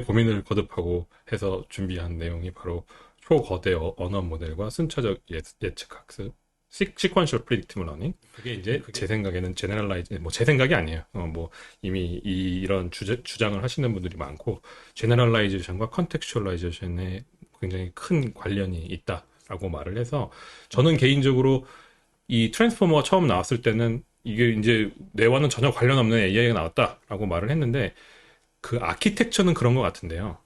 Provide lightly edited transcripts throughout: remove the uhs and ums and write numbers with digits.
고민을 거듭하고 해서 준비한 내용이 바로 초거대 언어 모델과 순차적 예측 학습, 시퀀셜 프리딕티브 러닝. 그게 이제 제 생각에는 제너럴라이즈, 뭐 제 생각이 아니에요. 뭐 이미 이런 주장을 하시는 분들이 많고, 제너럴라이제이션과 컨텍스츄얼라이제이션에 굉장히 큰 관련이 있다라고 말을 해서, 저는 개인적으로 이 트랜스포머가 처음 나왔을 때는 이게 이제 뇌와는 전혀 관련 없는 AI가 나왔다라고 말을 했는데, 그 아키텍처는 그런 것 같은데요.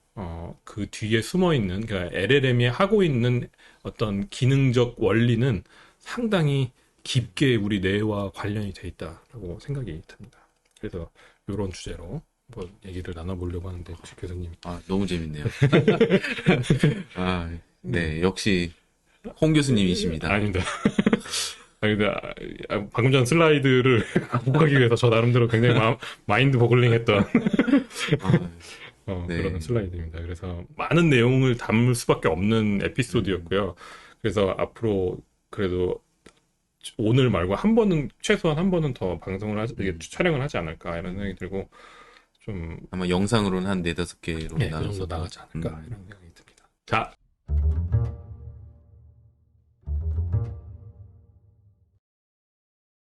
그 뒤에 숨어 있는, 그러니까 LLM이 하고 있는 어떤 기능적 원리는 상당히 깊게 우리 뇌와 관련이 돼 있다라고 생각이 듭니다. 그래서 이런 주제로 뭐 얘기를 나눠보려고 하는데, 혹시 교수님. 아, 너무 재밌네요. 아, 네, 역시 홍 교수님이십니다. 아닙니다. 아닙니다. 방금 전 슬라이드를 공부하기 위해서 저 나름대로 굉장히 마인드 버글링 했던 네. 그런 슬라이드입니다. 그래서 많은 내용을 담을 수밖에 없는 에피소드였고요. 그래서 앞으로 그래도 오늘 말고 최소한 한 번은 더 방송을 촬영을 하지 않을까 이런 생각이 들고, 좀 아마 영상으로는 한 4-5개로 그 정도 나눠서 나가지 않을까 이런 생각이 듭니다. 자,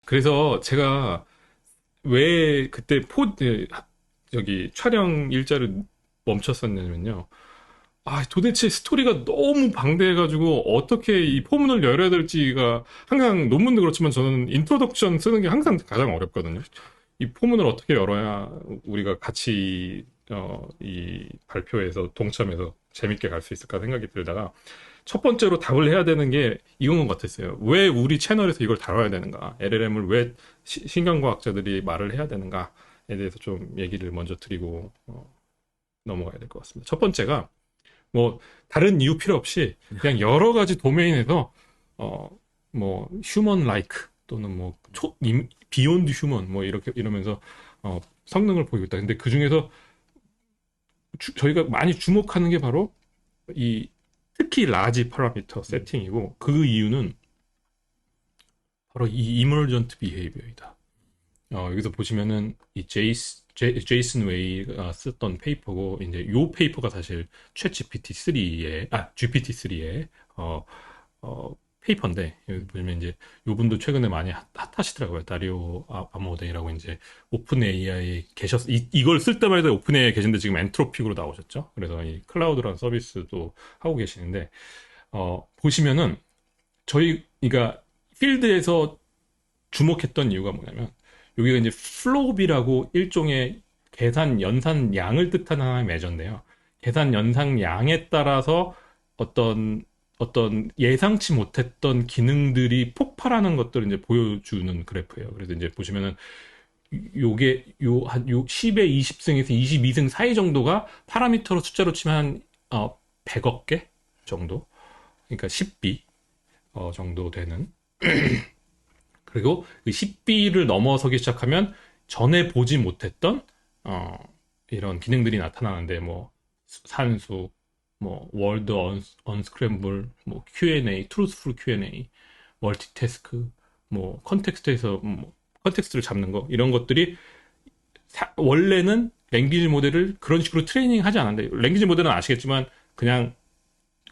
그래서 제가 왜 그때 저기 촬영 일자를 멈췄었냐면요. 도대체 스토리가 너무 방대해가지고 어떻게 이 포문을 열어야 될지가, 항상 논문도 그렇지만 저는 인트로덕션 쓰는 게 항상 가장 어렵거든요. 이 포문을 어떻게 열어야 우리가 같이 이 발표에서 동참해서 재밌게 갈 수 있을까 생각이 들다가, 첫 번째로 답을 해야 되는 게 이건 것 같았어요. 왜 우리 채널에서 이걸 다뤄야 되는가? LLM을 왜 신경과학자들이 말을 해야 되는가에 대해서 좀 얘기를 먼저 드리고 넘어가야 될 것 같습니다. 첫 번째가, 뭐 다른 이유 필요 없이 그냥 여러 가지 도메인에서 뭐 휴먼 라이크 또는 뭐 비욘드 휴먼 뭐 이렇게 이러면서 성능을 보이고 있다. 근데 그 중에서 저희가 많이 주목하는 게 바로 특히 라지 파라미터 세팅이고, 그 이유는 바로 이 이머전트 비헤이비어이다. 여기서 보시면은 이 제이슨 웨이가 썼던 페이퍼고, 이제 요 페이퍼가 사실 챗 GPT-3의 페이퍼인데, 여기 보시면 이제 요분도 최근에 많이 핫하시더라고요. 다리오 아모데이라고, 이제 오픈 AI 이걸 쓸 때만 해도 오픈 AI 계신데 지금 엔트로픽으로 나오셨죠. 그래서 이 클라우드라는 서비스도 하고 계시는데, 보시면은 저희가 필드에서 주목했던 이유가 뭐냐면, 여기가 이제 플로비라고 일종의 계산 연산량을 뜻하는 하나의 매저인데요. 계산 연산량에 따라서 어떤 예상치 못했던 기능들이 폭발하는 것들을 이제 보여주는 그래프예요. 그래서 이제 보시면은 요게 한 10의 20승에서 22승 사이 정도가 파라미터로 숫자로 치면 한 100억 개 정도. 그러니까 10B 정도 되는. 그리고 그 10B를 넘어서기 시작하면 전에 보지 못했던 이런 기능들이 나타나는데, 뭐 산수, 뭐 월드 언스크램블, 뭐 Q&A, 트루스풀 Q&A, 멀티태스크, 뭐 컨텍스트에서 컨텍스트를 잡는 거, 이런 것들이 원래는 랭귀지 모델을 그런 식으로 트레이닝하지 않았는데, 랭귀지 모델은 아시겠지만 그냥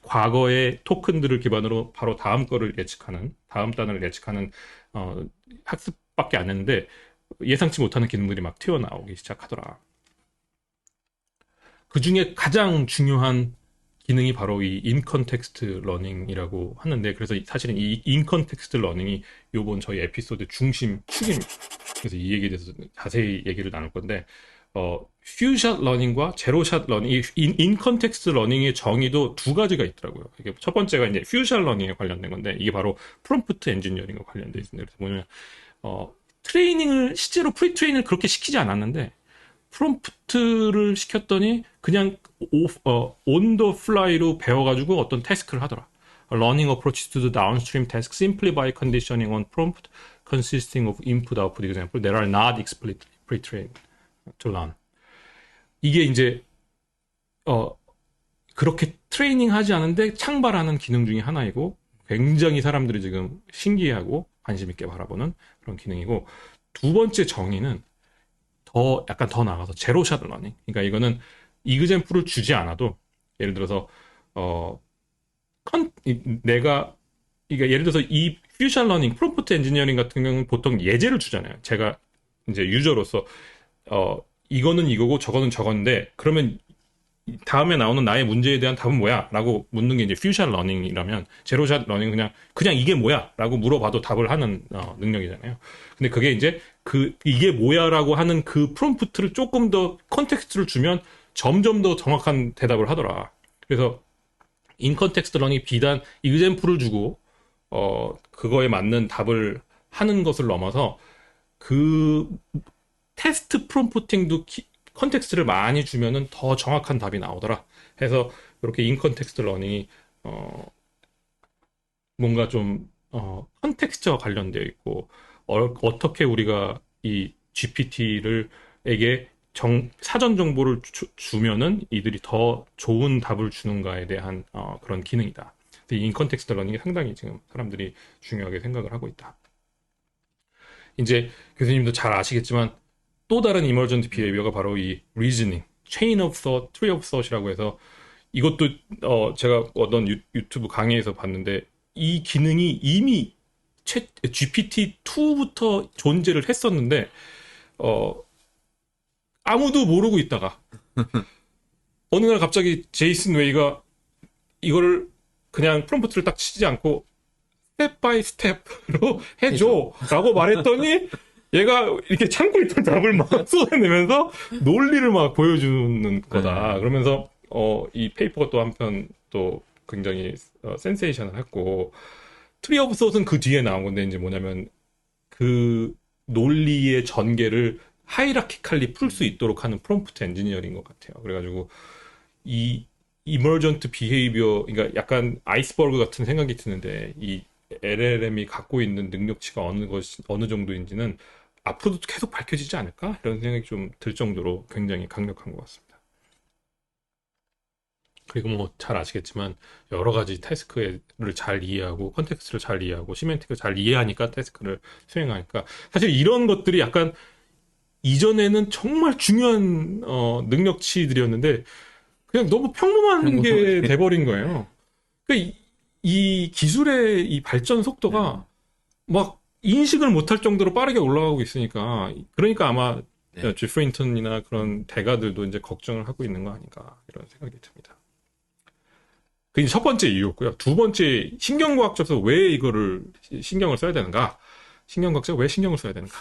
과거의 토큰들을 기반으로 바로 다음 단어를 예측하는 학습밖에 안 했는데, 예상치 못하는 기능들이 막 튀어나오기 시작하더라. 그 중에 가장 중요한 기능이 바로 이 인컨텍스트 러닝이라고 하는데, 그래서 사실은 이 인컨텍스트 러닝이 요번 저희 에피소드 중심 축입니다. 그래서 이 얘기에 대해서 자세히 얘기를 나눌 건데, 퓨샷 러닝과 제로샷 러닝, 인컨텍스트 러닝의 정의도 두 가지가 있더라고요. 이게 첫 번째가 이제 퓨샷 러닝에 관련된 건데, 이게 바로 프롬프트 엔지니어링과 관련돼 있습니다. 그래서 보면 트레이닝을 실제로 프리트레이닝을 그렇게 시키지 않았는데, 프롬프트를 시켰더니 그냥 on the fly로 배워가지고 어떤 태스크를 하더라. Learning approaches to the downstream task simply by conditioning on prompt consisting of input output example that are not explicitly pre-trained to learn. 이게 이제 그렇게 트레이닝하지 않은데 창발하는 기능 중에 하나이고, 굉장히 사람들이 지금 신기해하고 관심 있게 바라보는 그런 기능이고, 두 번째 정의는 약간 더 나가서 제로샷 러닝. 그러니까 이거는 이그젠플을 주지 않아도 예를 들어서 어 내가 그러니까 예를 들어서 이 퓨전 러닝, 프롬프트 엔지니어링 같은 경우는 보통 예제를 주잖아요. 제가 이제 유저로서 이거는 이거고 저거는 저건데 그러면 다음에 나오는 나의 문제에 대한 답은 뭐야? 라고 묻는 게 이제 퓨전 러닝이라면 제로샷 러닝은 그냥 이게 뭐야? 라고 물어봐도 답을 하는 능력이잖아요. 근데 그게 이제 이게 뭐야? 라고 하는 그 프롬프트를 조금 더 컨텍스트를 주면 점점 더 정확한 대답을 하더라. 그래서 인컨텍스트 러닝이 비단 이그젠플을 주고 그거에 맞는 답을 하는 것을 넘어서 그 테스트 프롬프팅도 컨텍스트를 많이 주면은 더 정확한 답이 나오더라. 해서 이렇게 인컨텍스트 러닝이 뭔가 좀 컨텍스트와 관련되어 있고 어떻게 우리가 이 GPT를 에게 사전 정보를 주면은 이들이 더 좋은 답을 주는가에 대한 그런 기능이다. 이 인컨텍스트 러닝이 상당히 지금 사람들이 중요하게 생각을 하고 있다. 이제 교수님도 잘 아시겠지만 또 다른 이머전트 비헤이비어가 바로 이 리즈닝, 체인 오브 థॉट, 트리 오브 థॉट이라고 해서 이것도 제가 어떤 유튜브 강의에서 봤는데 이 기능이 이미 GPT-2부터 존재를 했었는데 아무도 모르고 있다가 어느 날 갑자기 제이슨 웨이가 이거를 그냥 프롬프트를 딱 치지 않고 스텝 바이 스텝으로 해줘 라고 말했더니 얘가 이렇게 참고 있던 답을 막 쏟아내면서 논리를 막 보여주는 거다. 그러면서 이 페이퍼가 또 한편 또 굉장히 센세이션을 했고 트리 오브 숏은 그 뒤에 나온 건데 이제 뭐냐면 그 논리의 전개를 하이라키칼리 풀 수 있도록 하는 프롬프트 엔지니어링 것 같아요. 그래가지고 이 이머전트 비헤이비어 그러니까 약간 아이스버그 같은 생각이 드는데 이 LLM이 갖고 있는 능력치가 어느 정도인지는 앞으로도 계속 밝혀지지 않을까? 이런 생각이 좀 들 정도로 굉장히 강력한 것 같습니다. 그리고 뭐 잘 아시겠지만 여러 가지 태스크를 잘 이해하고 컨텍스트를 잘 이해하고 시멘틱을 잘 이해하니까 태스크를 수행하니까 사실 이런 것들이 약간 이전에는 정말 중요한 능력치들이었는데 그냥 너무 평범한 게 돼버린 거예요. 그러니까 이 기술의 이 발전 속도가 막 인식을 못할 정도로 빠르게 올라가고 있으니까 그러니까 아마 제프리 힌턴이나 그런 대가들도 이제 걱정을 하고 있는 거 아닌가 이런 생각이 듭니다. 그게 첫 번째 이유였고요. 두 번째 신경과학자로서 왜 이거를 신경을 써야 되는가? 신경과학자가 왜 신경을 써야 되는가?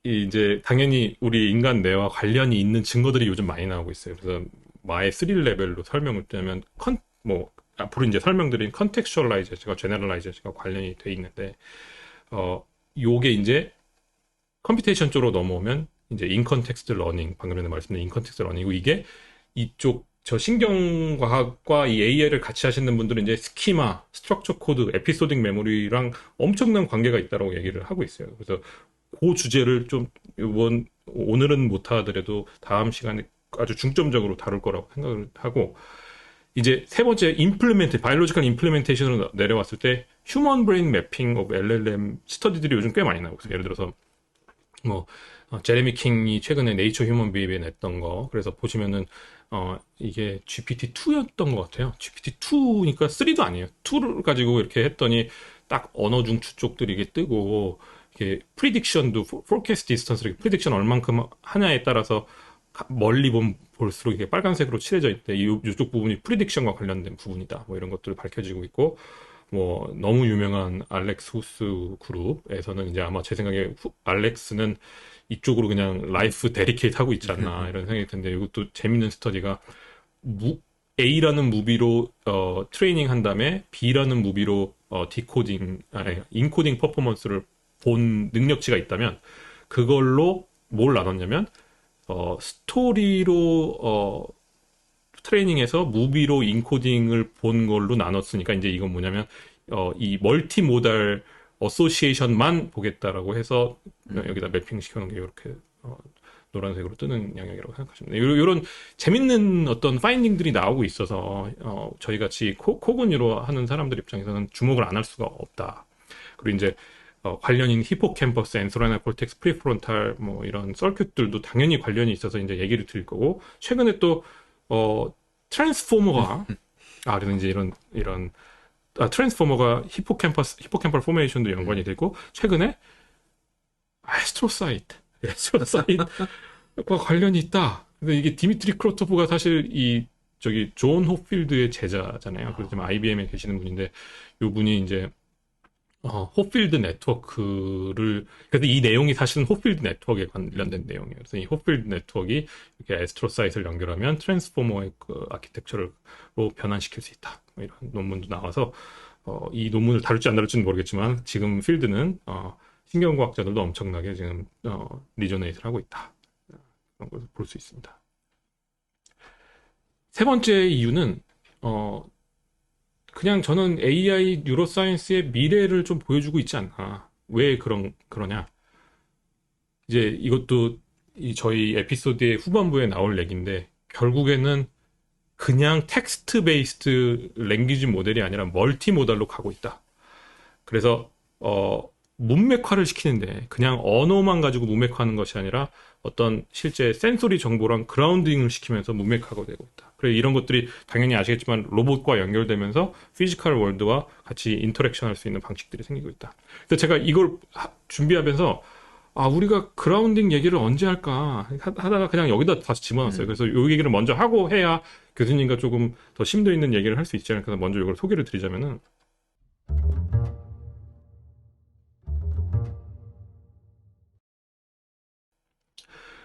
이제 당연히 우리 인간 뇌와 관련이 있는 증거들이 요즘 많이 나오고 있어요. 그래서 마의 스릴 레벨로 설명을 드리면 앞으로 이제 설명드린 컨텍스츄얼라이제이션과 제너럴라이제이션과 관련이 돼 있는데 요게 이제 컴퓨테이션 쪽으로 넘어오면 이제 인컨텍스트 러닝 방금 전에 말씀드린 인컨텍스트 러닝이고 이게 이쪽 저 신경과학과 이 AI를 같이 하시는 분들은 이제 스키마, 스트럭처 코드, 에피소딩 메모리랑 엄청난 관계가 있다고 얘기를 하고 있어요. 그래서 그 주제를 좀 오늘은 못하더라도 다음 시간에 아주 중점적으로 다룰 거라고 생각을 하고 이제 세 번째 바이올로지컬 임플리멘테이션으로 내려왔을 때 휴먼 브레인 매핑 오브 LLM 스터디들이 요즘 꽤 많이 나오고 있어요. 예를 들어서 뭐 제레미 킹이 최근에 네이처 휴먼 비헤이비어에 냈던 거 그래서 보시면은 이게 GPT-2였던 것 같아요. GPT-2니까 3도 아니에요. 2를 가지고 이렇게 했더니 딱 언어 중추 쪽들이 이게 뜨고 이게 프리딕션도 forecast distance를 프리딕션 얼만큼 하냐에 따라서 멀리 볼수록 이게 빨간색으로 칠해져 있대. 이쪽 부분이 프리딕션과 관련된 부분이다. 뭐 이런 것들을 밝혀지고 있고 뭐 너무 유명한 알렉스 후스 그룹에서는 이제 아마 제 생각에 알렉스는 이쪽으로 그냥 라이프 데디케이트 하고 있지 않나 이런 생각이 드는데 이것도 재밌는 스터디가 A라는 무비로 트레이닝 한 다음에 B라는 무비로 인코딩 퍼포먼스를 본 능력치가 있다면 그걸로 뭘 나눴냐면 스토리로 트레이닝해서 무비로 인코딩을 본 걸로 나눴으니까 이제 이건 뭐냐면 이 멀티모달 어소시에이션만 보겠다라고 해서 여기다 매핑 시켜놓은 게 이렇게 노란색으로 뜨는 영역이라고 생각하시면 돼요. 이런 재밌는 어떤 파인딩들이 나오고 있어서 저희 같이 코군이로 하는 사람들 입장에서는 주목을 안 할 수가 없다. 그리고 이제 관련인 히포캠퍼스, 엔소라나 콜텍스, 프리프론탈 뭐 이런 서큐트들도 당연히 관련이 있어서 이제 얘기를 드릴 거고 최근에 또 트랜스포머가 그래서 이제 이런 트랜스포머가 히포캠퍼럴 포메이션도 연관이 되고 최근에 에스트로사이트과 관련이 있다. 근데 이게 디미트리 크로토프가 사실 이 저기 존 호필드의 제자잖아요. 그래서 지금 IBM에 계시는 분인데 요 분이 이제 호필드 네트워크를 그래서 이 내용이 사실은 호필드 네트워크에 관련된 내용이에요. 그래서 이 호필드 네트워크가 이렇게 에스트로사이트를 연결하면 트랜스포머의 그 아키텍처로 변환시킬 수 있다. 뭐 이런 논문도 나와서 이 논문을 다룰지 안 다룰지는 모르겠지만 지금 필드는 신경과학자들도 엄청나게 지금 리조네이트를 하고 있다. 그런 걸 볼 수 있습니다. 세 번째 이유는 그냥 저는 AI 뉴로사이언스의 미래를 좀 보여주고 있지 않나. 왜 그러냐. 이제 이것도 저희 에피소드의 후반부에 나올 얘기인데 결국에는 그냥 텍스트 베이스드 랭귀지 모델이 아니라 멀티 모달로 가고 있다. 그래서 문맥화를 시키는데 그냥 언어만 가지고 문맥화하는 것이 아니라 어떤 실제 센소리 정보랑 그라운딩을 시키면서 문맥화가 되고 있다. 그래서 이런 것들이 당연히 아시겠지만 로봇과 연결되면서 피지컬 월드와 같이 인터랙션 할 수 있는 방식들이 생기고 있다. 그래서 제가 이걸 준비하면서 우리가 그라운딩 얘기를 언제 할까 하다가 그냥 여기다 다시 집어넣었어요. 그래서 이 얘기를 먼저 하고 해야 교수님과 조금 더 심도 있는 얘기를 할 수 있지 않을까. 먼저 이걸 소개를 드리자면은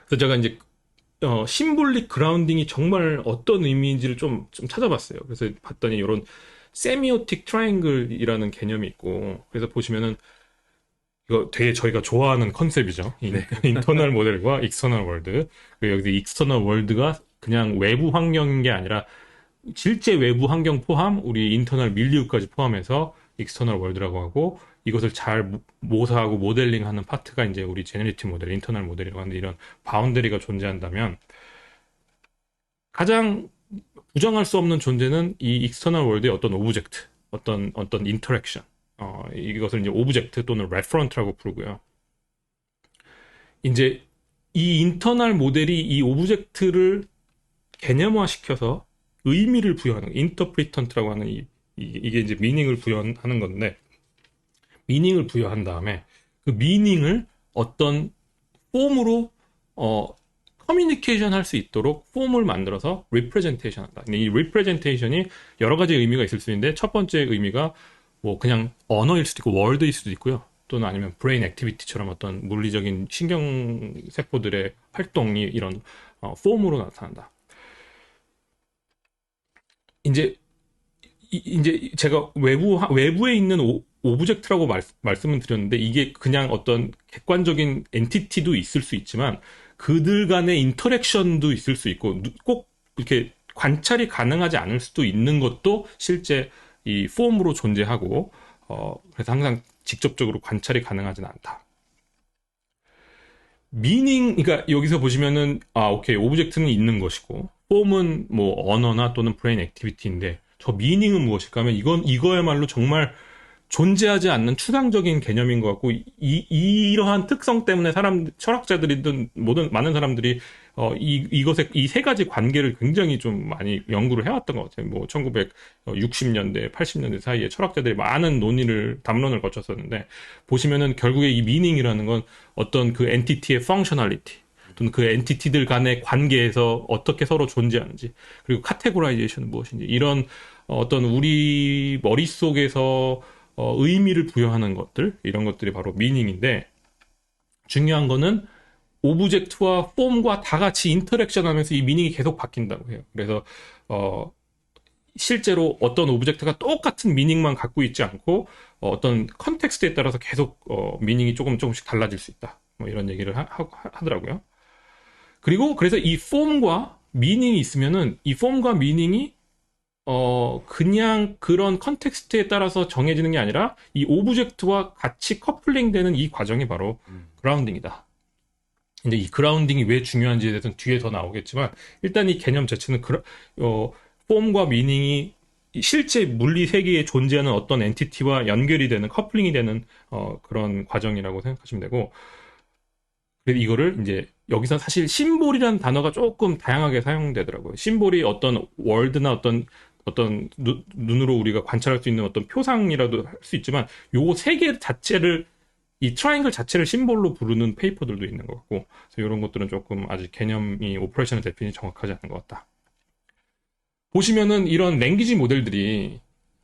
그래서 제가 이제 심볼릭 그라운딩이 정말 어떤 의미인지를 좀 찾아봤어요. 그래서 봤더니 이런 세미오틱 트라이앵글이라는 개념이 있고 그래서 보시면은 이거 되게 저희가 좋아하는 컨셉이죠. 인터널 모델과 익스터널 월드. 여기서 익스터널 월드가 그냥 외부 환경인 게 아니라 실제 외부 환경 포함 우리 인터널 밀리우까지 포함해서 익스터널 월드라고 하고 이것을 잘 모사하고 모델링하는 파트가 이제 우리 제너리티브 모델, 인터널 모델이라고 하는데 이런 바운더리가 존재한다면 가장 부정할 수 없는 존재는 이 익스터널 월드의 어떤 오브젝트, 어떤 인터랙션. 이것을 이제 오브젝트 또는 레퍼런트라고 부르고요. 이제 이 인터널 모델이 이 오브젝트를 개념화시켜서 의미를 부여하는 인터프리턴트라고 하는 이게 이제 미닝을 부여하는 건데 미닝을 부여한 다음에 그 미닝을 어떤 폼으로 커뮤니케이션 할 수 있도록 폼을 만들어서 리프레젠테이션 한다. 근데 이 리프레젠테이션이 여러 가지 의미가 있을 수 있는데 첫 번째 의미가 뭐 그냥 언어일 수도 있고 월드일 수도 있고요. 또는 아니면 브레인 액티비티처럼 어떤 물리적인 신경세포들의 활동이 이런 폼으로 나타난다. 이제 제가 외부에 있는 오브젝트라고 말씀을 드렸는데 이게 그냥 어떤 객관적인 엔티티도 있을 수 있지만 그들 간의 인터랙션도 있을 수 있고 꼭 이렇게 관찰이 가능하지 않을 수도 있는 것도 실제 이 폼으로 존재하고 그래서 항상 직접적으로 관찰이 가능하지는 않다. 그러니까 여기서 보시면은 오케이 오브젝트는 있는 것이고 폼은 뭐 언어나 또는 브레인 액티비티인데 저 미닝은 무엇일까 하면 이거야말로 정말 존재하지 않는 추상적인 개념인 것 같고 이러한 특성 때문에 철학자들이든 많은 사람들이 이 세 가지 관계를 굉장히 좀 많이 연구를 해왔던 것 같아요. 뭐 1960년대, 80년대 사이에 철학자들이 많은 담론을 거쳤었는데 보시면은 결국에 이 미닝이라는 건 어떤 그 엔티티의 펑셔널리티 또는 그 엔티티들 간의 관계에서 어떻게 서로 존재하는지 그리고 카테고라이제이션은 무엇인지 이런 어떤 우리 머릿속에서 의미를 부여하는 것들 이런 것들이 바로 미닝인데 중요한 거는 오브젝트와 폼과 다 같이 인터랙션 하면서 이 미닝이 계속 바뀐다고 해요. 그래서 실제로 어떤 오브젝트가 똑같은 미닝만 갖고 있지 않고 어떤 컨텍스트에 따라서 계속 미닝이 조금씩 달라질 수 있다. 뭐 이런 얘기를 하더라고요. 그리고 그래서 이 폼과 미닝이 있으면은 이 폼과 미닝이 그냥 그런 컨텍스트에 따라서 정해지는 게 아니라 이 오브젝트와 같이 커플링 되는 이 과정이 바로 그라운딩이다. 근데 이 그라운딩이 왜 중요한지에 대해서는 뒤에 더 나오겠지만 일단 이 개념 자체는 폼과 미닝이 실제 물리 세계에 존재하는 어떤 엔티티와 연결이 되는 커플링이 되는 그런 과정이라고 생각하시면 되고 그래서 이거를 이제 여기서 사실 심볼이라는 단어가 조금 다양하게 사용되더라고요. 심볼이 어떤 월드나 어떤 눈으로 우리가 관찰할 수 있는 어떤 표상이라도 할 수 있지만 요 세 개 자체를 이 트라이앵글 자체를 심볼로 부르는 페이퍼들도 있는 것 같고 그래서 이런 것들은 조금 아직 개념이 오퍼레이셔널 데피니 정확하지 않은 것 같다. 보시면은 이런 랭귀지 모델들이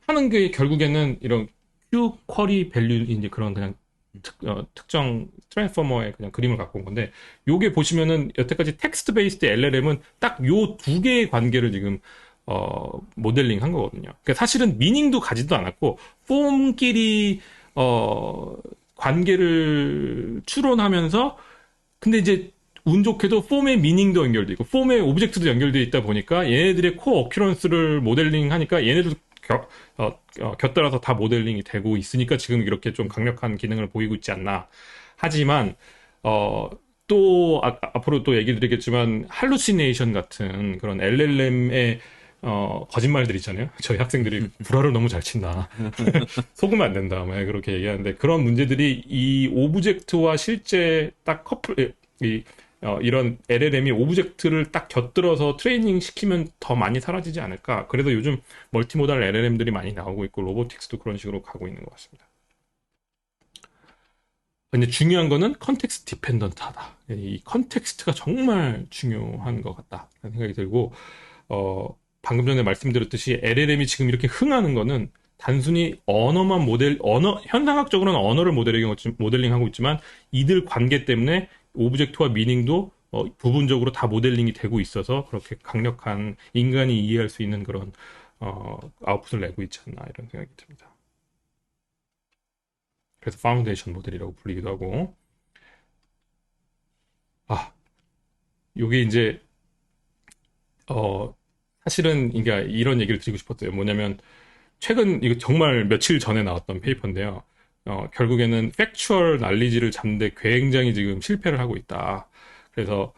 하는 게 결국에는 이런 Q 쿼리 밸류 이제 그런 그냥 특정 트랜스포머의 그냥 그림을 갖고 온 건데 요게 보시면은 여태까지 텍스트 베이스드 LLM은 딱 요 두 개의 관계를 지금 모델링 한 거거든요. 그러니까 사실은 미닝도 가지도 않았고 폼끼리 관계를 추론하면서 근데 이제 운 좋게도 폼의 미닝도 연결돼 있고 폼의 오브젝트도 연결돼 있다 보니까 얘네들의 코어 어큐런스를 모델링 하니까 얘네들도 곁들여서 다 모델링이 되고 있으니까 지금 이렇게 좀 강력한 기능을 보이고 있지 않나. 하지만 또 앞으로 또 얘기 드리겠지만 할루시네이션 같은 그런 LLM의 거짓말들 있잖아요. 저희 학생들이 불화를 너무 잘 친다. 속으면 안 된다. 막 그렇게 얘기하는데 그런 문제들이 이 오브젝트와 실제 딱 이런 LLM이 오브젝트를 딱 곁들여서 트레이닝 시키면 더 많이 사라지지 않을까. 그래서 요즘 멀티모달 LLM들이 많이 나오고 있고 로보틱스도 그런 식으로 가고 있는 것 같습니다. 근데 중요한 거는 컨텍스트 디펜던트하다. 이 컨텍스트가 정말 중요한 것 같다. 라는 생각이 들고 방금 전에 말씀드렸듯이 LLM이 지금 이렇게 흥하는 거는 단순히 현상학적으로는 언어를 모델링하고 있지만 이들 관계 때문에 오브젝트와 미닝도 부분적으로 다 모델링이 되고 있어서 그렇게 강력한 인간이 이해할 수 있는 그런 아웃풋을 내고 있지 않나 이런 생각이 듭니다. 그래서 파운데이션 모델이라고 불리기도 하고 요게 이제 사실은 그러니까 이런 얘기를 드리고 싶었어요. 뭐냐면 최근 이거 정말 며칠 전에 나왔던 페이퍼인데요. 결국에는 팩추얼 날리지를 잡는데 굉장히 지금 실패를 하고 있다. 그래서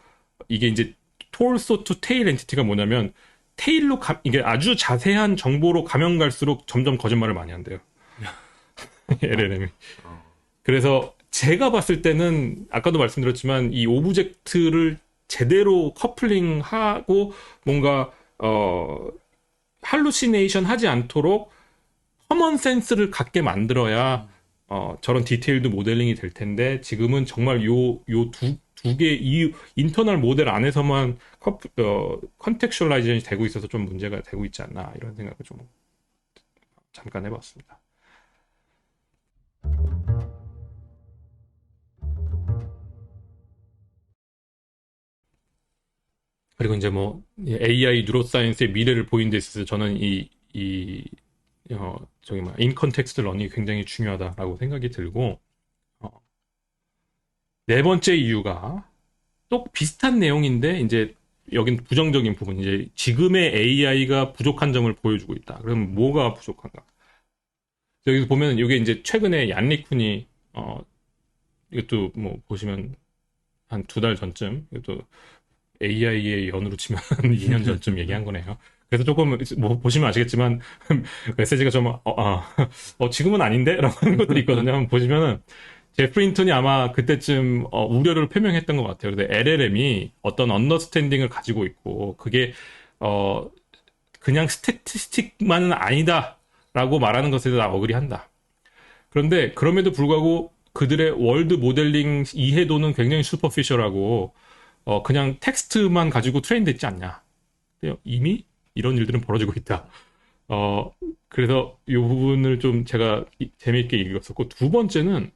이게 이제 톨소 투 테일 엔티티가 뭐냐면 테일로 이게 아주 자세한 정보로 가면 갈수록 점점 거짓말을 많이 한대요. LLM이. 그래서 제가 봤을 때는 아까도 말씀드렸지만 이 오브젝트를 제대로 커플링하고 뭔가 할루시네이션 하지 않도록 커먼 센스를 갖게 만들어야 저런 디테일도 모델링이 될 텐데 지금은 정말 요 두 개 이 인터널 모델 안에서만 컨텍슈얼라이제이션이 되고 있어서 좀 문제가 되고 있지 않나 이런 생각을 좀 잠깐 해봤습니다. 그리고 이제 뭐 AI 뉴로사이언스의 미래를 보인 데 있어서 저는 인컨텍스트 러닝이 굉장히 중요하다라고 생각이 들고 네 번째 이유가 또 비슷한 내용인데 이제 여긴 부정적인 부분 이제 지금의 AI가 부족한 점을 보여주고 있다. 그럼 뭐가 부족한가? 여기서 보면 이게 이제 최근에 얀리쿤이 이것도 뭐 보시면 한 두 달 전쯤 이것도 AI의 연으로 치면 2년 전쯤 얘기한 거네요. 그래서 조금 뭐 보시면 아시겠지만 메시지가 좀 지금은 아닌데? 라고 하는 것들이 있거든요. 한번 보시면은 제프리 힌턴이 아마 그때쯤 우려를 표명했던 것 같아요. 그래서 LLM이 어떤 언더스탠딩을 가지고 있고 그게 그냥 스태티스틱만은 아니다라고 말하는 것에 대해서 어그리한다. 그런데 그럼에도 불구하고 그들의 월드 모델링 이해도는 굉장히 슈퍼피셜하고 그냥 텍스트만 가지고 트레인돼 있지 않냐. 이미 이런 일들은 벌어지고 있다. 그래서 이 부분을 좀 제가 재미있게 읽었었고 두 번째는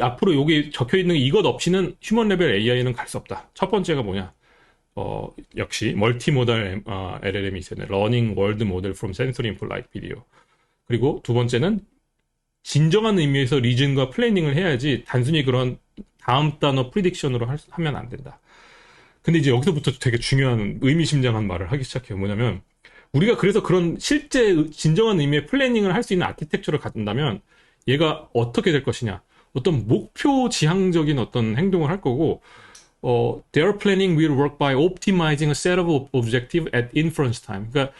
앞으로 여기 적혀 있는 이것 없이는 휴먼 레벨 AI는 갈 수 없다. 첫 번째가 뭐냐? 역시 멀티모달 LLM이 있어요. Learning World Model from Sensory Input Like Video. 그리고 두 번째는 진정한 의미에서 리즌과 플래닝을 해야지 단순히 그런 다음 단어 프리딕션으로 하면 안 된다. 근데 이제 여기서부터 되게 중요한 의미심장한 말을 하기 시작해요. 뭐냐면 우리가 그래서 그런 실제 진정한 의미의 플래닝을 할 수 있는 아키텍처를 갖는다면 얘가 어떻게 될 것이냐. 어떤 목표 지향적인 어떤 행동을 할 거고 their planning will work by optimizing a set of objective at inference time. 그러니까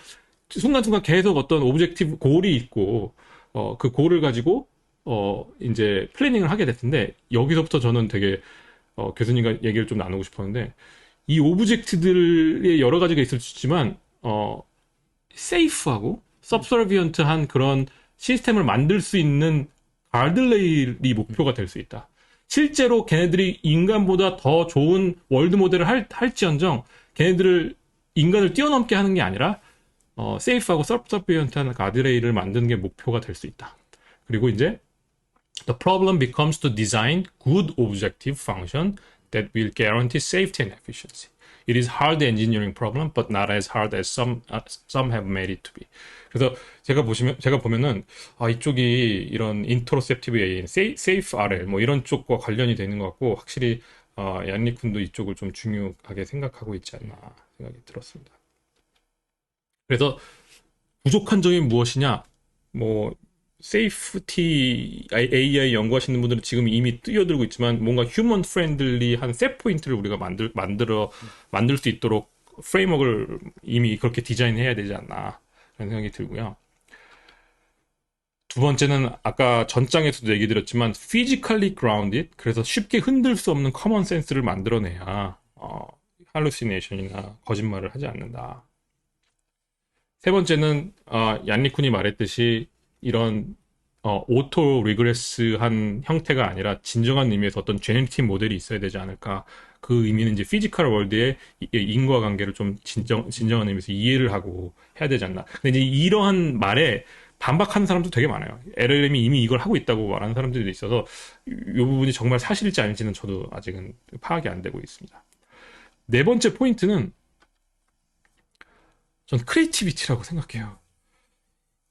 순간순간 계속 어떤 오브젝티브 골이 있고, 그 골을 가지고, 이제 플래닝을 하게 됐는데, 여기서부터 저는 되게, 교수님과 얘기를 좀 나누고 싶었는데, 이 오브젝트들의 여러 가지가 있을 수 있지만, 세이프하고, 서브서비언트한 그런 시스템을 만들 수 있는 가드레일이 목표가 될 수 있다. 실제로 걔네들이 인간보다 더 좋은 월드 모델을 할지언정, 인간을 뛰어넘게 하는 게 아니라, 세이프하고 서브서비언트한 가드레일을 만드는 게 목표가 될 수 있다. 그리고 이제 the problem becomes to design good objective function that will guarantee safety and efficiency. It is hard engineering problem, but not as hard as some have made it to be. 그래서 제가 보면은 이쪽이 이런 인터셉티브 AI, 세이프 RL 뭐 이런 쪽과 관련이 되는 것 같고 확실히 얀리쿤도 이쪽을 좀 중요하게 생각하고 있지 않나 생각이 들었습니다. 그래서 부족한 점이 무엇이냐? 뭐 세이프티 AI 연구하시는 분들은 지금 이미 뛰어들고 있지만 뭔가 휴먼 프렌들리한 셋 포인트를 우리가 만들 수 있도록 프레임워크를 이미 그렇게 디자인해야 되지 않나 라는 생각이 들고요. 두 번째는 아까 전장에서도 얘기 드렸지만 physically grounded, 그래서 쉽게 흔들 수 없는 커먼 센스를 만들어내야 할루시네이션이나 거짓말을 하지 않는다. 세 번째는 얀리쿤이 말했듯이 이런 오토 리그레스한 형태가 아니라 진정한 의미에서 어떤 제네티브 모델이 있어야 되지 않을까. 그 의미는 이제 피지컬 월드의 인과관계를 좀 진정한 의미에서 이해를 하고 해야 되지 않나. 근데 이제 이러한 말에 반박하는 사람도 되게 많아요. LLM이 이미 이걸 하고 있다고 말하는 사람들도 있어서 이 부분이 정말 사실일지 아닐지는 저도 아직은 파악이 안 되고 있습니다. 네 번째 포인트는 전 크리에이티비티라고 생각해요.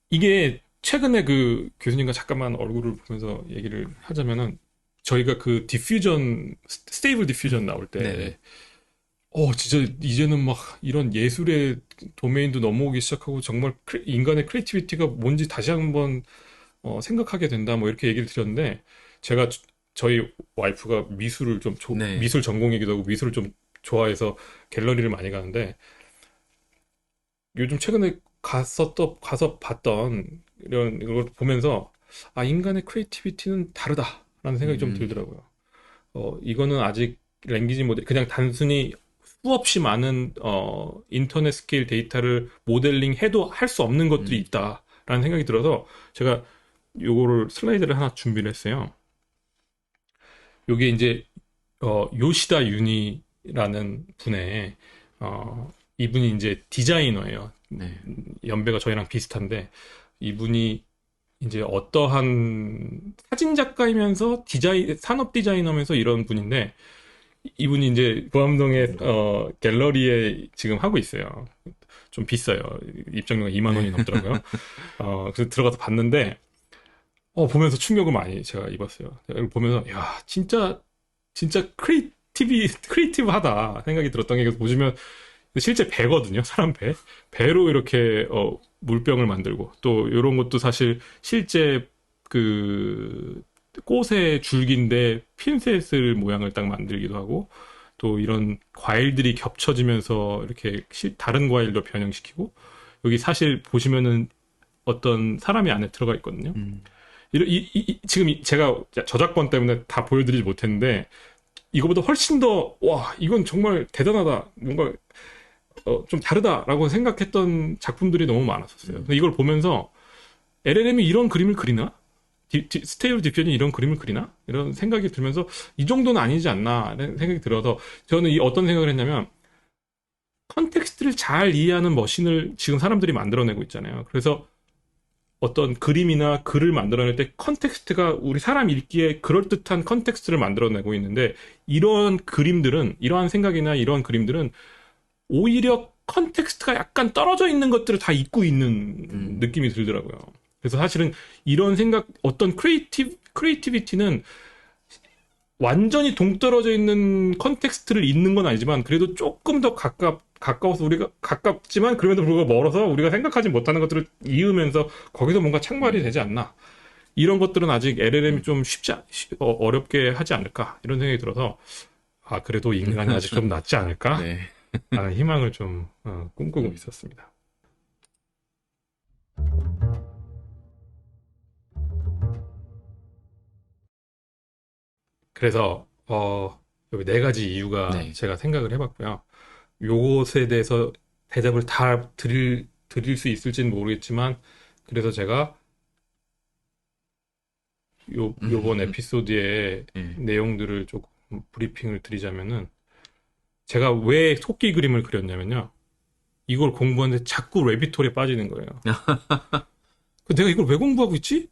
이게 최근에 그 교수님과 잠깐만 얼굴을 보면서 얘기를 하자면은 저희가 그 스테이블 디퓨전 나올 때 네네. 진짜 이제는 막 이런 예술의 도메인도 넘어오기 시작하고 정말 인간의 크리에이티비티가 뭔지 다시 한번 생각하게 된다 뭐 이렇게 얘기를 드렸는데 제가 저희 와이프가 미술을 좀 네. 미술 전공이기도 하고 미술을 좀 좋아해서 갤러리를 많이 가는데 요즘 최근에 가서 봤던 이걸 보면서 인간의 크리에이티비티는 다르다라는 생각이 좀 들더라고요. 이거는 아직 랭귀지 모델 그냥 단순히 수없이 많은 인터넷 스케일 데이터를 모델링 해도 할 수 없는 것들이 있다라는 생각이 들어서 제가 요거를 슬라이드를 하나 준비를 했어요. 요게 이제 요시다 유니라는 분의 이분이 이제 디자이너예요. 네. 연배가 저희랑 비슷한데 이분이 이제 어떠한 사진 작가이면서 산업 디자이너면서 이런 분인데 이분이 이제 부암동의 갤러리에 지금 하고 있어요. 좀 비싸요. 입장료가 2만 원이 넘더라고요. 그래서 들어가서 봤는데 보면서 충격을 많이 제가 입었어요. 이걸 보면서 야 진짜 크리에이티브하다 생각이 들었던 게 그래서 보시면 실제 배거든요. 사람 배로 이렇게 물병을 만들고 또 이런 것도 사실 실제 그 꽃의 줄기인데 핀셋을 모양을 딱 만들기도 하고 또 이런 과일들이 겹쳐지면서 이렇게 다른 과일도 변형시키고 여기 사실 보시면은 어떤 사람이 안에 들어가 있거든요. 지금 제가 저작권 때문에 다 보여드리지 못했는데 이거보다 훨씬 더 와 이건 정말 대단하다 뭔가 좀 다르다라고 생각했던 작품들이 너무 많았었어요. 근데 이걸 보면서 LLM이 이런 그림을 그리나? 스테이블 디퓨전이 이런 그림을 그리나? 이런 생각이 들면서 이 정도는 아니지 않나 라는 생각이 들어서 저는 어떤 생각을 했냐면 컨텍스트를 잘 이해하는 머신을 지금 사람들이 만들어내고 있잖아요. 그래서 어떤 그림이나 글을 만들어낼 때 컨텍스트가 우리 사람 읽기에 그럴듯한 컨텍스트를 만들어내고 있는데 이러한 생각이나 이러한 그림들은 오히려 컨텍스트가 약간 떨어져 있는 것들을 다 잊고 있는 느낌이 들더라고요. 그래서 사실은 이런 어떤 크리에이티비티는 완전히 동떨어져 있는 컨텍스트를 잊는 건 아니지만 그래도 조금 더 가까워서 우리가 가깝지만 그럼에도 불구하고 멀어서 우리가 생각하지 못하는 것들을 이으면서 거기서 뭔가 착말이 되지 않나. 이런 것들은 아직 LLM이 좀 어렵게 하지 않을까. 이런 생각이 들어서 그래도 인간이 아직 좀 낫지 않을까? 네. 희망을 좀 꿈꾸고 있었습니다. 그래서 여기 네 가지 이유가 네. 제가 생각을 해봤고요. 요것에 대해서 대답을 다 드릴 수 있을지는 모르겠지만, 그래서 제가 요번 에피소드의 네. 내용들을 조금 브리핑을 드리자면은, 제가 왜 토끼 그림을 그렸냐면요. 이걸 공부하는데 자꾸 레비톨에 빠지는 거예요. 내가 이걸 왜 공부하고 있지?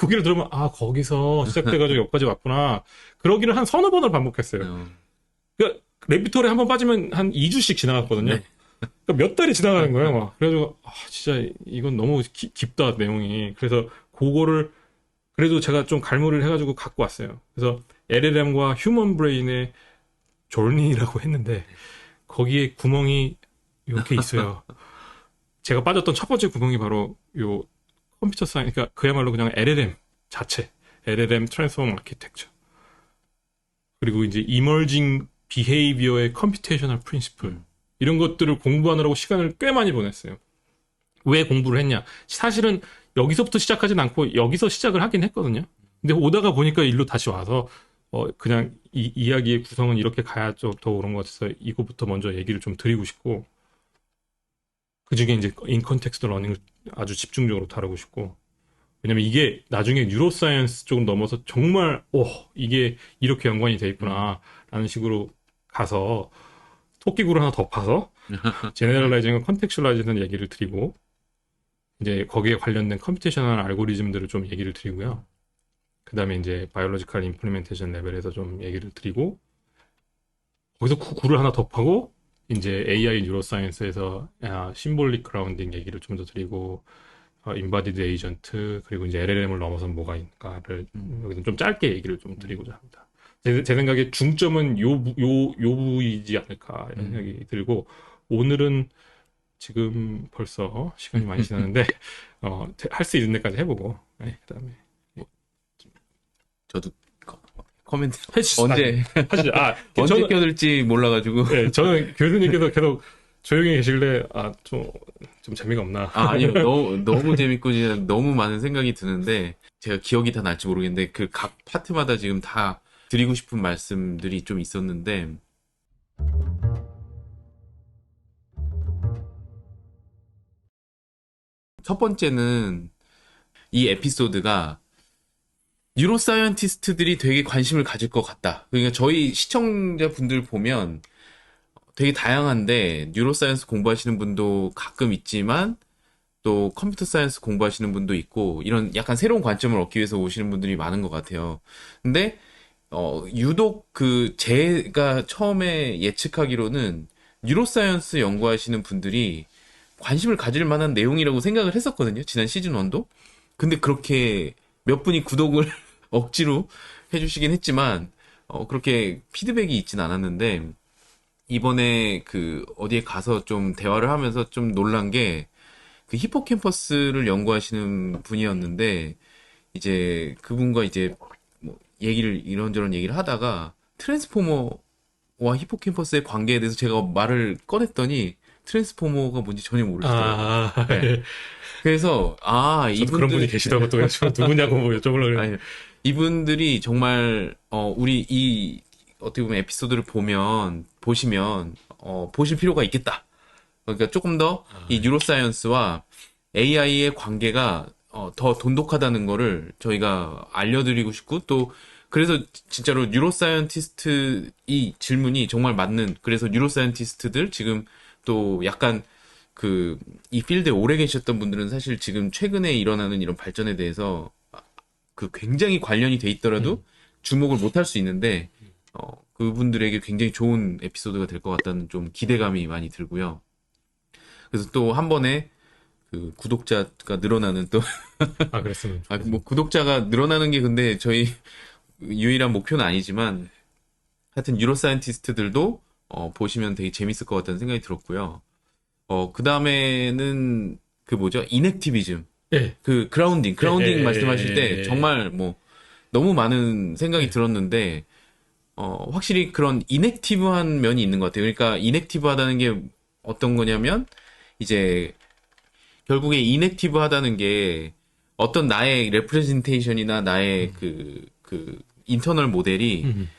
고개를 들으면, 아, 거기서 시작돼가지고 여기까지 왔구나. 그러기를 한 서너 번을 반복했어요. 어, 그러니까 레비톨에 한 번 빠지면 한 2주씩 지나갔거든요. 네. 그러니까 몇 달이 지나가는 거예요, 막. 그래가지고, 아, 진짜 이건 너무 깊다, 내용이. 그래서 그거를, 그래도 제가 좀 갈무리를 해가지고 갖고 왔어요. 그래서 LLM과 휴먼 브레인의 조니라고 했는데, 거기에 구멍이 이렇게 있어요. 제가 빠졌던 첫 번째 구멍이 바로 요 컴퓨터 사이언스, 그러니까 그야말로 그냥 LLM 자체, LLM 트랜스포머 아키텍처. 그리고 이제 이머징 비헤이비어의 컴퓨테이셔널 프린시플. 음, 이런 것들을 공부하느라고 시간을 꽤 많이 보냈어요. 왜 공부를 했냐? 사실은 여기서부터 시작하진 않고 여기서 시작을 하긴 했거든요. 근데 오다가 보니까 일로 다시 와서 그냥 이 이야기의 구성은 이렇게 가야 좀 더 그런 것 같아서 이거부터 먼저 얘기를 좀 드리고 싶고 그 중에 이제 인 컨텍스트 러닝을 아주 집중적으로 다루고 싶고 왜냐면 이게 나중에 뉴로사이언스 쪽으로 넘어서 정말 이게 이렇게 연관이 돼 음. 있구나라는 식으로 가서 토끼구를 하나 더 파서 제네럴라이징과 컨텍슈얼라이징을 얘기를 드리고 이제 거기에 관련된 컴퓨테이셔널 알고리즘들을 좀 얘기를 드리고요. 그다음에 이제 바이올로지컬 임플리멘테이션 레벨에서 좀 얘기를 드리고 거기서 구를 하나 더 파고 이제 AI 뉴로사이언스에서 심볼릭 그라운딩 얘기를 좀 더 드리고 인바디드 에이전트 그리고 이제 LLM을 넘어선 뭐가 있는가를 음. 여기서 좀 짧게 얘기를 좀 드리고자 합니다. 제 생각에 중점은 요 부이지 않을까 이런 음. 생각이 들고 오늘은 지금 벌써 시간이 많이 지났는데 할 수 있는 데까지 해보고 네, 그다음에 뭐, 저도 코멘트 해주시 언제 하시죠. 언제 저는 껴들지 몰라가지고 저는 교수님께서 계속 조용히 계시길래 좀 재미가 없나. 아니요 너무 재밌고 진짜 너무 많은 생각이 드는데 제가 기억이 다 날지 모르겠는데 그 각 파트마다 지금 다 드리고 싶은 말씀들이 좀 있었는데 첫 번째는 이 에피소드가 뉴로사이언티스트들이 되게 관심을 가질 것 같다. 그러니까 저희 시청자분들 보면 되게 다양한데 뉴로사이언스 공부하시는 분도 가끔 있지만 또 컴퓨터 사이언스 공부하시는 분도 있고 이런 약간 새로운 관점을 얻기 위해서 오시는 분들이 많은 것 같아요. 근데 유독 그 제가 처음에 예측하기로는 뉴로사이언스 연구하시는 분들이 관심을 가질 만한 내용이라고 생각을 했었거든요. 지난 시즌 1도. 근데 그렇게 몇 분이 구독을 억지로 해주시긴 했지만 그렇게 피드백이 있진 않았는데 이번에 그 어디에 가서 좀 대화를 하면서 좀 놀란 게 그 히포캠퍼스를 연구하시는 분이었는데 이제 그분과 이제 뭐 얘기를 이런저런 얘기를 하다가 트랜스포머와 히포캠퍼스의 관계에 대해서 제가 말을 꺼냈더니 트랜스포머가 뭔지 전혀 모르시더라고요. 네. 예. 그래서 저도 그런 분이 이분들 계시다고 또 해서 누구냐고 뭐 여쭤보려고 아니 그랬는데. 이분들이 정말 우리 이 어떻게 보면 에피소드를 보시면 보실 필요가 있겠다. 그러니까 조금 더 이 뉴로사이언스와 AI의 관계가 더 돈독하다는 거를 저희가 알려드리고 싶고 또 그래서 진짜로 뉴로사이언티스트 이 질문이 정말 맞는 그래서 뉴로사이언티스트들 지금 또 약간 그 이 필드에 오래 계셨던 분들은 사실 지금 최근에 일어나는 이런 발전에 대해서 그 굉장히 관련이 돼 있더라도 주목을 못 할 수 있는데 그분들에게 굉장히 좋은 에피소드가 될 것 같다는 좀 기대감이 많이 들고요. 그래서 또 한 번에 그 구독자가 늘어나는 또 그랬으면 뭐 좋겠습니다. 구독자가 늘어나는 게 근데 저희 유일한 목표는 아니지만 하여튼 뉴로사이언티스트들도 보시면 되게 재밌을 것 같다는 생각이 들었고요. 그 다음에는 그 뭐죠? 이넥티비즘. 예, 그 예, 예, 그라운딩 말씀하실 때 예, 정말 뭐 너무 많은 생각이 예, 들었는데 확실히 그런 이넥티브한 면이 있는 것 같아요. 그러니까 이넥티브하다는 게 어떤 거냐면 이제 결국에 이넥티브하다는 게 어떤 나의 레프레젠테이션이나 나의 그 인터널 모델이 음,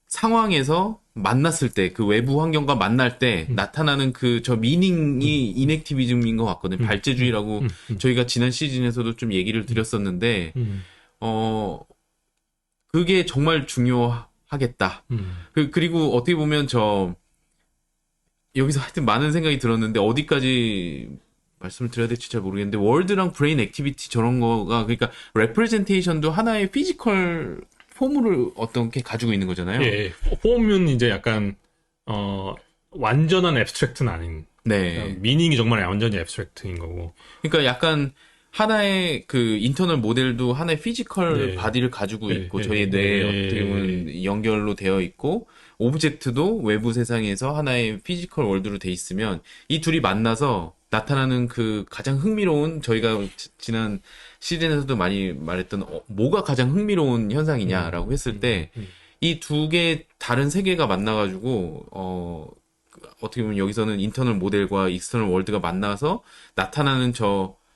상황에서 만났을 때, 그 외부 환경과 만날 때 나타나는 그 저 미닝이 이넥티비즘인 것 같거든요. 발제주의라고 저희가 지난 시즌에서도 좀 얘기를 드렸었는데, 음, 그게 정말 중요하겠다. 그리고 어떻게 보면 여기서 하여튼 많은 생각이 들었는데, 어디까지 말씀을 드려야 될지 잘 모르겠는데, 월드랑 브레인 액티비티 저런 거가, 그러니까, 레프레젠테이션도 하나의 피지컬 폼을 어떻게 가지고 있는 거잖아요. 예, 폼은 이제 약간 완전한 앱스트랙트는 아닌. 네. 미닝이 정말 완전히 앱스트랙트인 거고. 그러니까 약간 하나의 그 인터널 모델도 하나의 피지컬 네. 바디를 가지고 있고 네, 저희의 네, 뇌에 네, 어떻게 보면 연결로 되어 있고 오브젝트도 외부 세상에서 하나의 피지컬 월드로 돼 있으면 이 둘이 만나서 나타나는 그 가장 흥미로운 저희가 지난 시즌에서도 많이 말했던 뭐가 가장 흥미로운 현상이냐라고 했을 때 이 두 개 다른 세계가 만나가지고 어떻게 보면 여기서는 인터널 모델과 익스터널 월드가 만나서 나타나는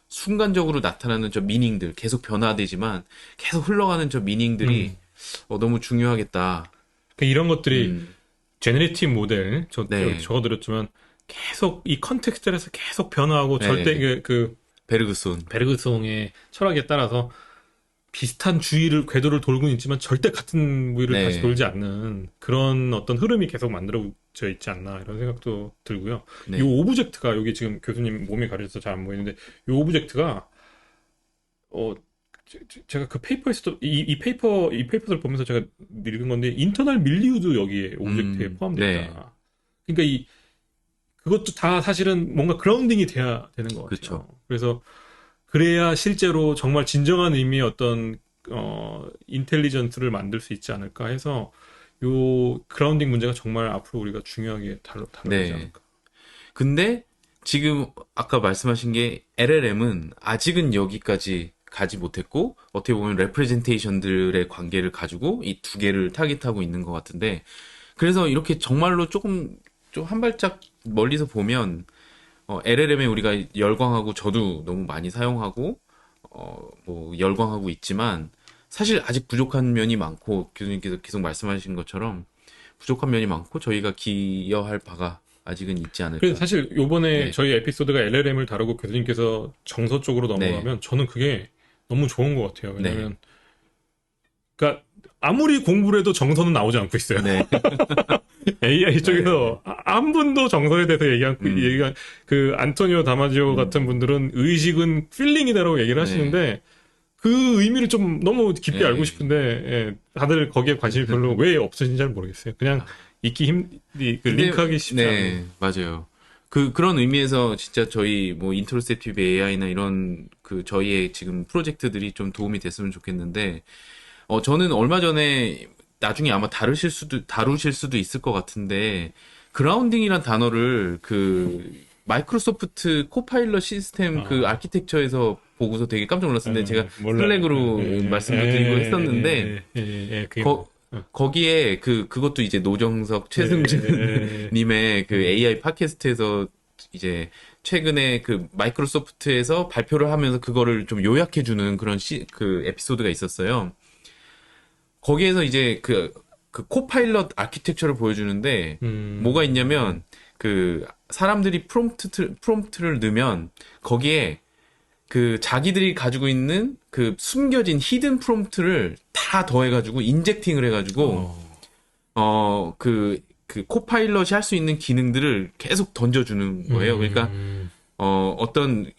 순간적으로 나타나는 저 미닝들, 계속 변화되지만 계속 흘러가는 저 미닝들이 너무 중요하겠다. 그러니까 이런 것들이 음, 제너레이티브 모델, 네. 적어드렸지만, 계속 이 컨텍스트에서 계속 변화하고, 네. 절대 베르그손. 베르그송의 철학에 따라서 비슷한 궤도를 돌고 있지만 절대 같은 무위를 네. 다시 돌지 않는 그런 어떤 흐름이 계속 만들어져 있지 않나 이런 생각도 들고요. 네. 이 오브젝트가 여기 지금 교수님 몸이 가려져서 잘 안 보이는데 이 오브젝트가 제가 그 페이퍼에서도 이 페이퍼를 보면서 제가 읽은 건데 인터널 밀리우도 여기에 오브젝트에 포함되어 네. 있다. 그러니까 그것도 다 사실은 뭔가 그라운딩이 돼야 되는 것 같아요. 그쵸. 그래서 그래야 실제로 정말 진정한 의미의 어떤 인텔리전스를 만들 수 있지 않을까 해서 요 그라운딩 문제가 정말 앞으로 우리가 중요하게 다뤄야 되지 네. 않을까. 근데 지금 아까 말씀하신 게 LLM은 아직은 여기까지 가지 못했고 어떻게 보면 레프레젠테이션들의 관계를 가지고 이 두 개를 타깃하고 있는 것 같은데 그래서 이렇게 정말로 좀 한 발짝 멀리서 보면 LLM에 우리가 열광하고 저도 너무 많이 사용하고 뭐 열광하고 있지만 사실 아직 부족한 면이 많고 교수님께서 계속 말씀하신 것처럼 부족한 면이 많고 저희가 기여할 바가 아직은 있지 않을까. 그래서 사실 요번에 네. 저희 에피소드가 LLM을 다루고 교수님께서 정서 쪽으로 넘어가면 저는 그게 너무 좋은 것 같아요. 왜냐면 그러니까 아무리 공부를 해도 정서는 나오지 않고 있어요. 네. AI 쪽에서 한 분도 정서에 대해서 얘기한 그 안토니오 다마지오 같은 분들은 의식은 필링이다라고 얘기를 하시는데 그 의미를 좀 너무 깊게 네. 알고 싶은데 예, 다들 거기에 관심이 별로 왜 없으신지 잘 모르겠어요. 그냥 링크하기 쉽지 않아요. 네, 맞아요. 그런 의미에서 진짜 저희 뭐 인트로셉티브 AI나 이런 저희의 지금 프로젝트들이 좀 도움이 됐으면 좋겠는데 저는 얼마 전에 나중에 아마 다루실 수도 있을 것 같은데 그라운딩이란 단어를 마이크로소프트 코파일럿 시스템 아키텍처에서 보고서 되게 깜짝 놀랐었는데 제가 슬랙으로 말씀도 드리고 했었는데 거기에 그것도 이제 노정석 최승준 님의 AI 팟캐스트에서 이제 최근에 마이크로소프트에서 발표를 하면서 그거를 좀 요약해주는 그런 에피소드가 있었어요. 거기에서 이제 코파일럿 아키텍처를 보여주는데 뭐가 있냐면 사람들이 프롬프트를 넣으면 거기에 자기들이 가지고 있는 숨겨진 히든 프롬프트를 다 더해가지고 인젝팅을 해가지고 코파일럿이 할 수 있는 기능들을 계속 던져주는 거예요. 그러니까 어떤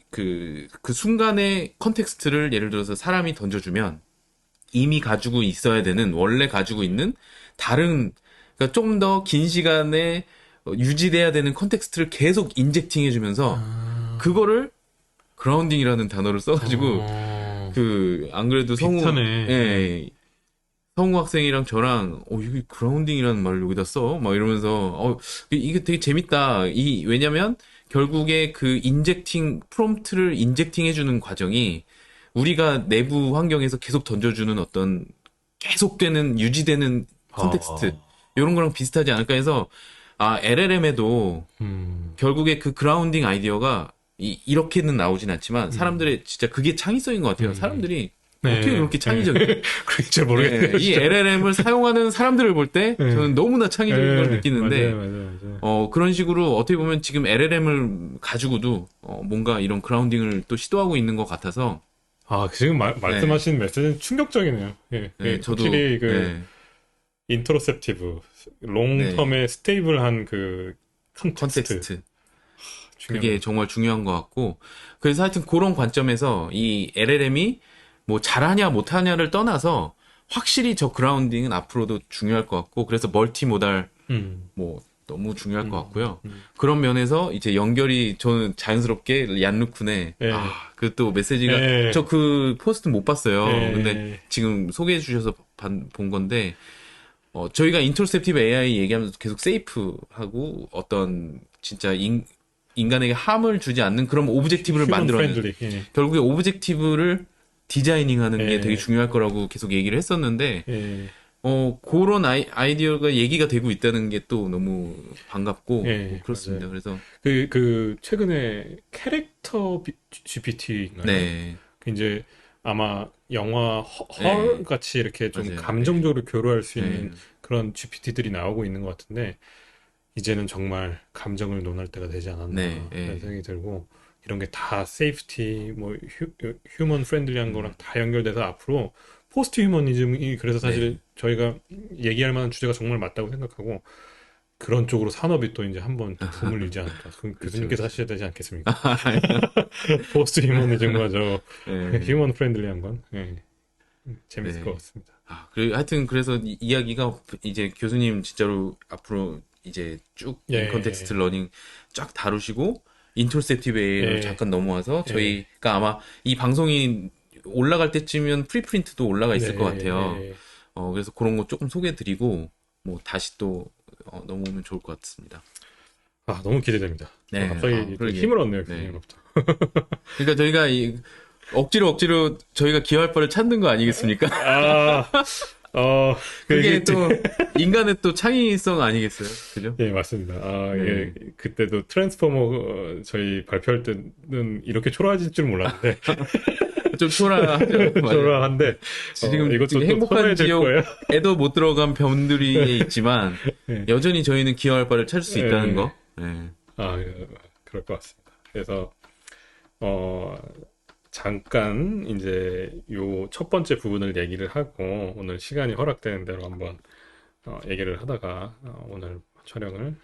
순간의 컨텍스트를 예를 들어서 사람이 던져주면 이미 가지고 있어야 되는 원래 가지고 있는 다른 그러니까 좀 더 긴 시간에 유지돼야 되는 컨텍스트를 계속 인젝팅 해주면서 그거를 그라운딩이라는 단어를 써가지고 안 그래도 성우 학생이랑 저랑 이게 그라운딩이라는 말을 여기다 써? 막 이러면서 이게 되게 재밌다. 왜냐면 결국에 프롬프트를 인젝팅 해주는 과정이 우리가 내부 환경에서 계속 던져주는 어떤 계속되는 유지되는 컨텍스트 이런 거랑 비슷하지 않을까 해서 LLM에도 결국에 그라운딩 아이디어가 이렇게는 나오진 않지만 사람들의 진짜 그게 창의성인 것 같아요. 사람들이 네. 어떻게 그렇게 창의적이에요? 그렇게 잘 모르겠네요. 이 LLM을 사용하는 사람들을 볼 때 네. 저는 너무나 창의적인 걸 느끼는데 맞아요. 그런 식으로 어떻게 보면 지금 LLM을 가지고도 뭔가 이런 그라운딩을 또 시도하고 있는 것 같아서 아, 지금 말씀하신 메시지는 충격적이네요. 예, 네, 저도 확실히 그 네, 인트로셉티브, 네, 롱텀의 스테이블한 그 컨텍스트 컨텍스트 중요한 그게 것 정말 중요한 것 같고 그래서 하여튼 그런 관점에서 이 LLM이 뭐 잘하냐 못하냐를 떠나서 확실히 저 그라운딩은 앞으로도 중요할 것 같고 그래서 멀티모달 같아요. 뭐 너무 중요할 것 같고요. 음. 그런 면에서 이제 연결이 저는 자연스럽게 얀루쿤의 예. 그 또 메시지가 예. 저 그 포스트 못 봤어요. 예. 근데 지금 소개해 주셔서 본 건데 저희가 인터셉티브 AI 얘기하면서 계속 세이프하고 어떤 진짜 인간에게 함을 주지 않는 그런 오브젝티브를 휴먼 만들어내는 프렌들리. 예. 결국에 오브젝티브를 디자이닝하는 게 예. 되게 중요할 거라고 계속 얘기를 했었는데 예. 그런 아이디어가 얘기가 되고 있다는 게 또 너무 반갑고 예, 그렇습니다. 맞아요. 그래서 최근에 캐릭터 GPT인가요? 네, 그 이제 아마 영화 네. 헐 같이 이렇게 좀 맞아요. 감정적으로 교류할 수 있는 네, 그런 GPT들이 나오고 있는 것 같은데 이제는 정말 감정을 논할 때가 되지 않았나 네, 그런 네. 생각이 들고 이런 게 다 세이프티 뭐 휴먼 프렌들리한 거랑 다 연결돼서 앞으로 포스트 휴머니즘이 그래서 사실 네. 저희가 얘기할 만한 주제가 정말 맞다고 생각하고 그런 쪽으로 산업이 또 이제 한번 붐을 일지 않을까. 그렇죠, 교수님께서 그렇죠. 하셔야 되지 않겠습니까? 포스트 휴머니즘과 저 네, 휴먼 프렌들리한 건 예, 재밌을 것 네. 같습니다. 그리고 하여튼 그래서 이야기가 이제 교수님 진짜로 앞으로 이제 쭉 인컨텍스트 예, 러닝 쫙 다루시고 인터셉티브 AI로 예, 잠깐 넘어와서 예, 저희가 아마 이 방송이 올라갈 때쯤이면 프리프린트도 올라가 네, 있을 것 같아요. 예. 그래서 그런 거 조금 소개해드리고 뭐 다시 또 넘어오면 좋을 것 같습니다. 아, 너무 기대됩니다. 네, 갑자기 또 그러게. 힘을 얻네요, 네. 교수님으로부터. 그러니까 저희가 억지로 저희가 기여할 바를 찾는 거 아니겠습니까? 아, 그게 또 인간의 또 창의성 아니겠어요? 그죠? 예, 맞습니다. 아, 예, 네. 그때도 트랜스포머 저희 발표할 때는 이렇게 초라해질 줄 몰랐는데, 좀 초라하죠. 맞아요. 초라한데, 지금 이것도 또 행복한 선호해질 거예요. 지역에도 못 들어간 변두리에 있지만 예, 여전히 저희는 기여할 바를 찾을 수 있다는 예, 거. 네. 그럴 것 같습니다. 그래서, 어, 잠깐, 이제, 요 첫 번째 부분을 얘기를 하고, 오늘 시간이 허락되는 대로 한번, 얘기를 하다가, 오늘 촬영을